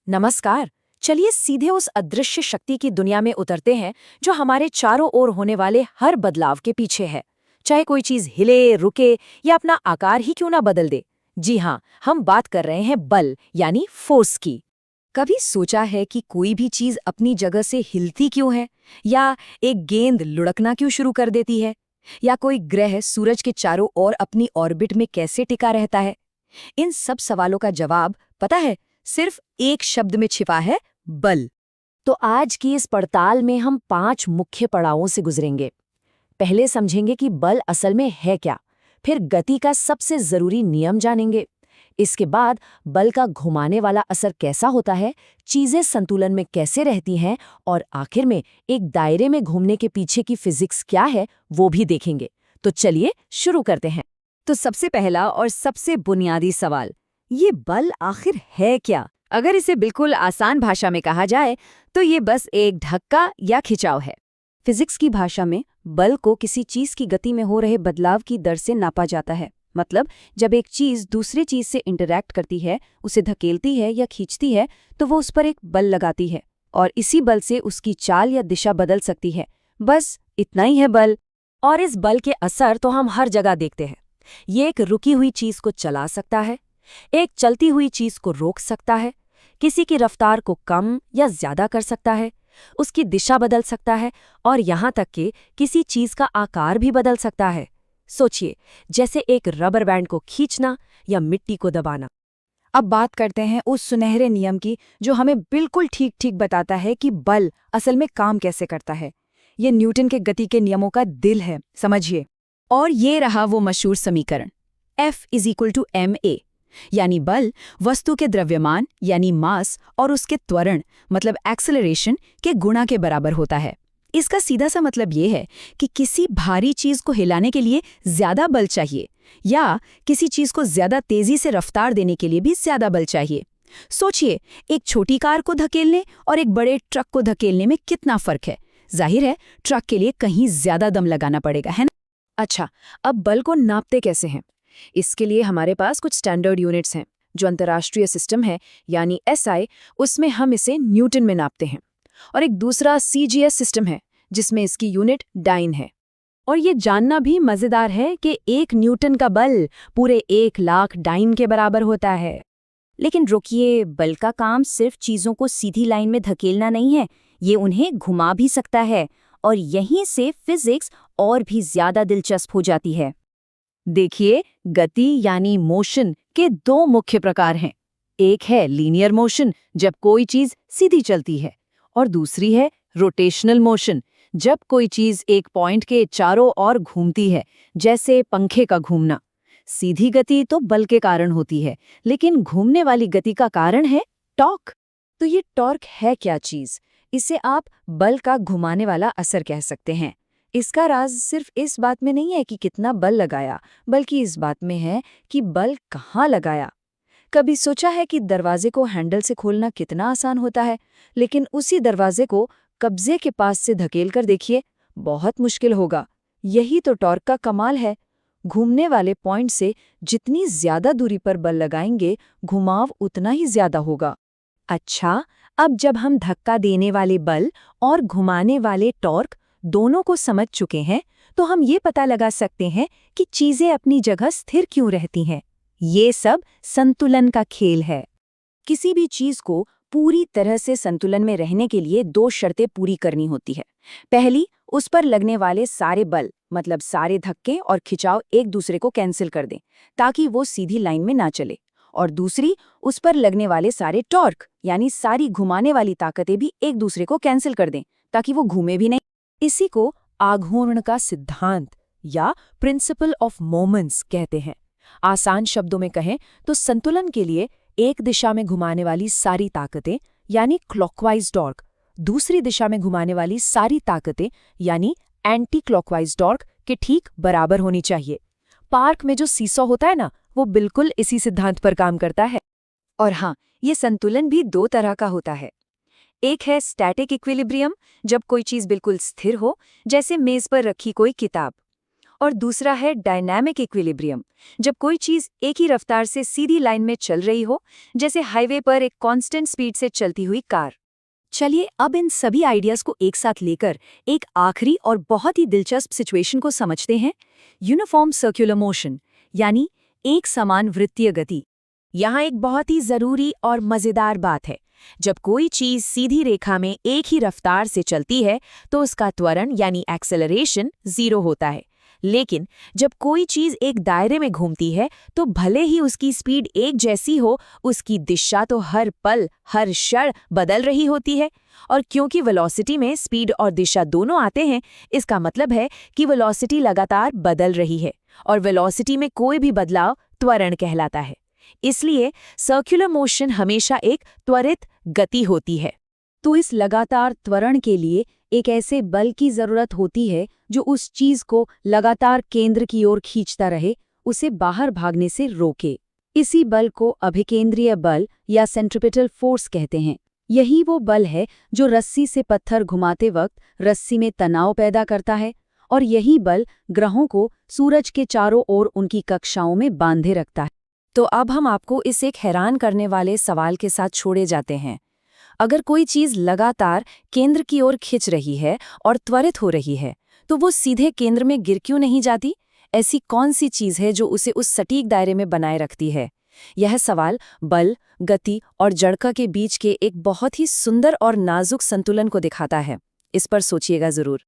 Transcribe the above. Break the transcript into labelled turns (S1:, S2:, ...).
S1: नमस्कार। चलिए सीधे उस अदृश्य शक्ति की दुनिया में उतरते हैं जो हमारे चारों ओर होने वाले हर बदलाव के पीछे है। चाहे कोई चीज हिले, रुके या अपना आकार ही क्यों ना बदल दे। जी हाँ, हम बात कर रहे हैं बल यानी फोर्स की। कभी सोचा है कि कोई भी चीज अपनी जगह से हिलती क्यों है, या एक गेंद लुढ़कना क्यों शुरू कर देती है, या कोई ग्रह सूरज के चारों ओर अपनी ऑर्बिट में कैसे टिका रहता है? इन सब सवालों का जवाब पता है, सिर्फ एक शब्द में छिपा है, बल। तो आज की इस पड़ताल में हम 5 मुख्य पड़ावों से गुजरेंगे। पहले समझेंगे कि बल असल में है क्या, फिर गति का सबसे जरूरी नियम जानेंगे। इसके बाद बल का घुमाने वाला असर कैसा होता है, चीजें संतुलन में कैसे रहती हैं, और आखिर में एक दायरे में घूमने के पीछे की फिजिक्स क्या है वो भी देखेंगे। तो चलिए शुरू करते हैं। तो सबसे पहला और सबसे बुनियादी सवाल, ये बल आखिर है क्या? अगर इसे बिल्कुल आसान भाषा में कहा जाए तो ये बस एक धक्का या खिंचाव है। फिजिक्स की भाषा में बल को किसी चीज की गति में हो रहे बदलाव की दर से नापा जाता है। मतलब जब एक चीज दूसरी चीज से इंटरैक्ट करती है, उसे धकेलती है या खींचती है, तो वो उस पर एक बल लगाती है और इसी बल से उसकी चाल या दिशा बदल सकती है। बस इतना ही है बल। और इस बल के असर तो हम हर जगह देखते हैं। ये एक रुकी हुई चीज को चला सकता है, एक चलती हुई चीज को रोक सकता है, किसी की रफ्तार को कम या ज्यादा कर सकता है, उसकी दिशा बदल सकता है, और यहाँ तक कि किसी चीज का आकार भी बदल सकता है। सोचिए, जैसे एक रबर बैंड को खींचना या मिट्टी को दबाना। अब बात करते हैं उस सुनहरे नियम की जो हमें बिल्कुल ठीक ठीक बताता है कि बल असल में काम कैसे करता है। ये न्यूटन के गति के नियमों का दिल है, समझिए। और ये रहा वो मशहूर समीकरण, F=ma, यानी बल वस्तु के द्रव्यमान यानी मास और उसके त्वरण मतलब एक्सेलरेशन के गुणा के बराबर होता है। इसका सीधा सा मतलब ये है कि किसी भारी चीज को हिलाने के लिए ज्यादा बल चाहिए, या किसी चीज को ज्यादा तेजी से रफ्तार देने के लिए भी ज्यादा बल चाहिए। सोचिए, एक छोटी कार को धकेलने और एक बड़े ट्रक को धकेलने में कितना फर्क है। जाहिर है, ट्रक के लिए कहीं ज्यादा दम लगाना पड़ेगा, है ना? अच्छा, अब बल को नापते कैसे हैं? इसके लिए हमारे पास कुछ स्टैंडर्ड यूनिट्स हैं। जो अंतर्राष्ट्रीय सिस्टम है यानी SI, उसमें हम इसे न्यूटन में नापते हैं। और एक दूसरा CGS सिस्टम है जिसमें इसकी यूनिट डाइन है। और ये जानना भी मजेदार है कि 1 न्यूटन का बल पूरे 1,00,000 डाइन के बराबर होता है।
S2: लेकिन रुकिए, बल का काम सिर्फ चीजों को सीधी लाइन में धकेलना नहीं है, ये उन्हें घुमा भी सकता है। और यहीं से फिजिक्स और भी ज्यादा दिलचस्प हो जाती है।
S1: देखिए, गति यानी मोशन के 2 मुख्य प्रकार हैं। एक है लीनियर मोशन, जब कोई चीज सीधी चलती है, और दूसरी है रोटेशनल मोशन, जब कोई चीज एक पॉइंट के चारों ओर घूमती है, जैसे पंखे का घूमना। सीधी गति तो बल के कारण होती है, लेकिन घूमने वाली गति का कारण है टॉर्क। तो ये टॉर्क है क्या चीज? इसे आप बल का घुमाने वाला असर कह सकते हैं। इसका राज सिर्फ इस बात में नहीं है कि कितना बल लगाया, बल्कि इस बात में है कि बल कहाँ लगाया। कभी सोचा है कि दरवाजे को हैंडल से खोलना कितना आसान होता है, लेकिन उसी दरवाजे को कब्जे के पास से धकेल कर देखिए, बहुत मुश्किल होगा। यही तो टॉर्क का कमाल है। घूमने वाले पॉइंट से जितनी ज्यादा दूरी पर बल लगाएंगे, घुमाव उतना ही ज्यादा होगा। अच्छा, अब जब हम धक्का देने वाले बल और घुमाने वाले टॉर्क दोनों को समझ चुके हैं, तो हम ये पता लगा सकते हैं कि चीजें अपनी जगह स्थिर क्यों रहती हैं। ये सब संतुलन का खेल है। किसी भी चीज को पूरी तरह से संतुलन में रहने के लिए 2 शर्तें पूरी करनी होती है। पहली, उस पर लगने वाले सारे बल मतलब सारे धक्के और खिंचाव एक दूसरे को कैंसिल कर दें, ताकि वो सीधी लाइन में ना चले। और दूसरी, उस पर लगने वाले सारे टॉर्क यानी सारी घुमाने वाली ताकतें भी एक दूसरे को कैंसिल कर दें, ताकि वो घूमे भी नहीं। इसी को आघूर्ण का सिद्धांत या प्रिंसिपल ऑफ मोमेंट्स कहते हैं। आसान शब्दों में कहें तो संतुलन के लिए एक दिशा में घुमाने वाली सारी ताकतें यानी क्लॉकवाइज टॉर्क, दूसरी दिशा में घुमाने वाली सारी ताकतें यानी एंटी क्लॉकवाइज टॉर्क के ठीक बराबर होनी चाहिए। पार्क में जो सीसॉ होता है ना, वो बिल्कुल इसी सिद्धांत पर काम करता है। और हाँ, ये संतुलन भी 2 तरह का होता है। एक है स्टैटिक इक्विलिब्रियम, जब कोई चीज बिल्कुल स्थिर हो, जैसे मेज पर रखी कोई किताब। और दूसरा है डायनामिक इक्विलिब्रियम। जब कोई चीज एक ही रफ्तार से सीधी लाइन में चल रही हो, जैसे हाईवे पर एक कांस्टेंट स्पीड से चलती हुई कार। चलिए अब इन सभी आइडियाज को एक साथ लेकर एक आखिरी और बहुत ही दिलचस्प सिचुएशन को समझते हैं, यूनिफॉर्म सर्कुलर मोशन, यानी एक समान वृत्तीय गति। यहाँ एक बहुत ही जरूरी और मजेदार बात है। जब कोई चीज सीधी रेखा में एक ही रफ्तार से चलती है तो उसका त्वरण यानी एक्सेलरेशन 0 होता है। लेकिन जब कोई चीज एक दायरे में घूमती है तो भले ही उसकी स्पीड एक जैसी हो, उसकी दिशा तो हर पल हर क्षण बदल रही होती है। और क्योंकि वेलोसिटी में स्पीड और दिशा दोनों आते हैं, इसका मतलब है कि वेलोसिटी लगातार बदल रही है और वेलोसिटी में कोई भी बदलाव त्वरण कहलाता है। इसलिए सर्कुलर मोशन हमेशा एक त्वरित गति होती है।
S2: तो इस लगातार त्वरण के लिए एक ऐसे बल की जरूरत होती है जो उस चीज को लगातार केंद्र की ओर खींचता रहे, उसे बाहर भागने से रोके। इसी बल को अभिकेंद्रीय बल या सेंट्रिपिटल फोर्स कहते हैं। यही वो बल है जो रस्सी से पत्थर घुमाते वक्त रस्सी में तनाव पैदा करता है, और यही बल ग्रहों को सूरज के चारों ओर उनकी कक्षाओं में बांधे रखता है।
S1: तो अब हम आपको इस एक हैरान करने वाले सवाल के साथ छोड़े जाते हैं। अगर कोई चीज लगातार केंद्र की ओर खिंच रही है और त्वरित हो रही है, तो वो सीधे केंद्र में गिर क्यों नहीं जाती? ऐसी कौन सी चीज है जो उसे उस सटीक दायरे में बनाए रखती है? यह सवाल बल, गति और जड़ता के बीच के एक बहुत ही सुंदर और नाजुक संतुलन को दिखाता है। इस पर सोचिएगा जरूर।